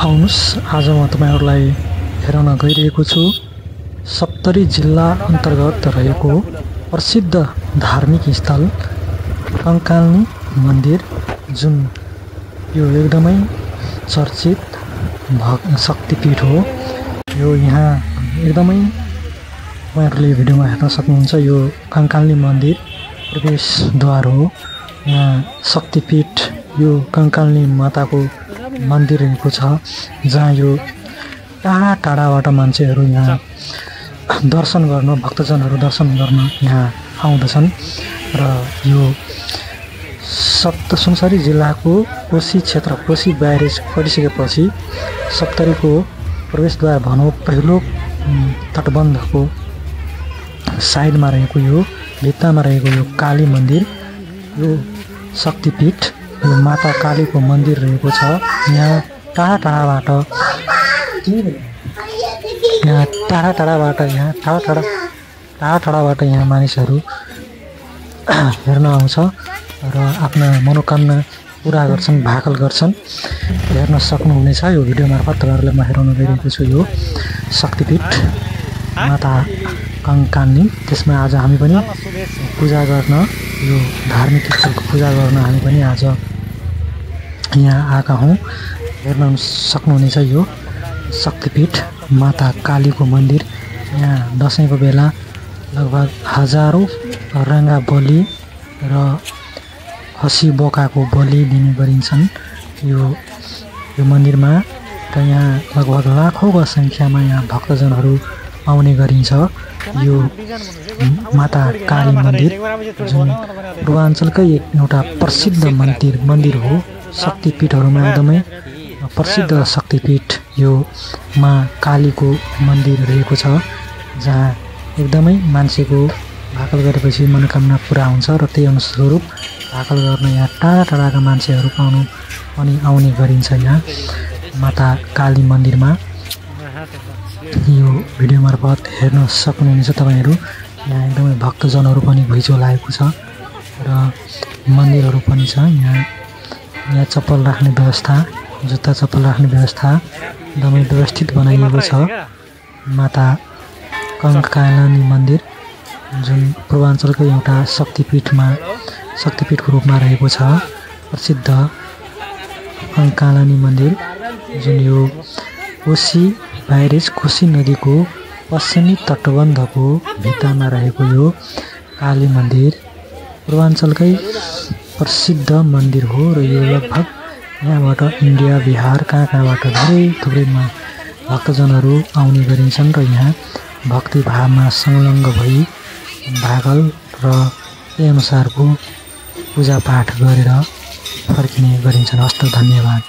आउनुस् आज म तपाईहरुलाई हेराउन गइरहेको छु सप्तरी जिल्ला अन्तर्गत रहेको प्रसिद्ध धार्मिक स्थल कंकालनी मन्दिर जुन यो एकदमै चर्चित शक्तिपीठ हो। यो यहाँ एकदमै तपाईहरुले भिडियोमा हेर्न सक्नुहुन्छ। यो कंकालनी मन्दिर प्रवेशद्वार हो। यहाँ शक्तिपीठ यो कंकालनी माताको मन्दिर रहेको छ, जहाँ यो टाढा टाढाबाट मान्छेहरू यहाँ दर्शन गर्न, भक्तजनहरू दर्शन गर्न यहाँ आउँदछन्। र यो सुनसरी जिल्लाको कोशी क्षेत्र, कोशी ब्यारेज परिसकेपछि सप्तरीको प्रवेशद्वार भनौँ, पहिलो तटबन्धको साइडमा रहेको यो भित्तामा रहेको यो काली मन्दिर, यो शक्तिपीठ, यो माता कालीको मन्दिर रहेको छ। यहाँ टाढा टाढाबाट यहाँ मानिसहरू हेर्न आउँछ र आफ्ना मनोकामना पूरा गर्छन्, भाकल गर्छन्। हेर्न सक्नुहुनेछ यो भिडियो मार्फत तपाईहरुलाई म हेराउन गइरहेको छु यो शक्तिपीठ माता कंकालनी। त्यसमा आज हामी पनि पूजा गर्न, यो धार्मिक स्थलको पूजा गर्न हामी पनि आज यहाँ आएका हौं। हेर्न सक्नुहुनेछ यो शक्तिपीठ माता कालीको मन्दिर। यहाँ दशैंको बेला लगभग हजारौं रंगा बलि र खसी बोकाको बलि दिने गरिन्छन् यो मन्दिरमा। र यहाँ लगभग लाखौंको संख्यामा यहाँ भक्तजनहरू आउने गरिन्छ। यो माता काली मन्दिर जुन पूर्वाञ्चलकै एउटा प्रसिद्ध मन्दिर हो। शक्तिपीठहरुमा एकदमै प्रसिद्ध शक्तिपीठ यो माँ कालीको मन्दिर रहेको छ, जहाँ एकदमै मान्छेको भाकल गरेपछि मनोकामना पूरा हुन्छ र त्यही अनुसार भाकल गर्न यहाँ टाढा टाढाका मान्छेहरू आउने गरिन्छ। यहाँ माता काली मन्दिरमा यो भिडियो मार्फत हेर्न सक्नुहुनेछ तपाईहरु। यहाँ एकदमै भक्तजनहरू पनि घुइँचो लागेको छ र मन्दिरहरू पनि छ। यहाँ चप्पल राख्ने व्यवस्था, जुत्ता चप्पल राख्ने व्यवस्था एकदमै व्यवस्थित बनाइएको छ। माता कंकालनी मन्दिर जुन पूर्वाञ्चलको एउटा शक्तिपीठको रूपमा रहेको छ। प्रसिद्ध कंकालनी मन्दिर जुन यो कोशी ब्यारेज, कोशी नदीको पश्चिमी तटबन्धको भित्तामा रहेको यो काली मन्दिर पूर्वाञ्चलकै प्रसिद्ध मन्दिर हो। र यो लगभग यहाँबाट इन्डिया, बिहार कहाँबाट धेरै थुप्रै भक्तजनहरू आउने गरिन्छन् र यहाँ भक्ति भावमा संलग्न भई भागल र त्यही अनुसारको पूजापाठ गरेर फर्किने गरिन्छन्। हस्त धन्यवाद।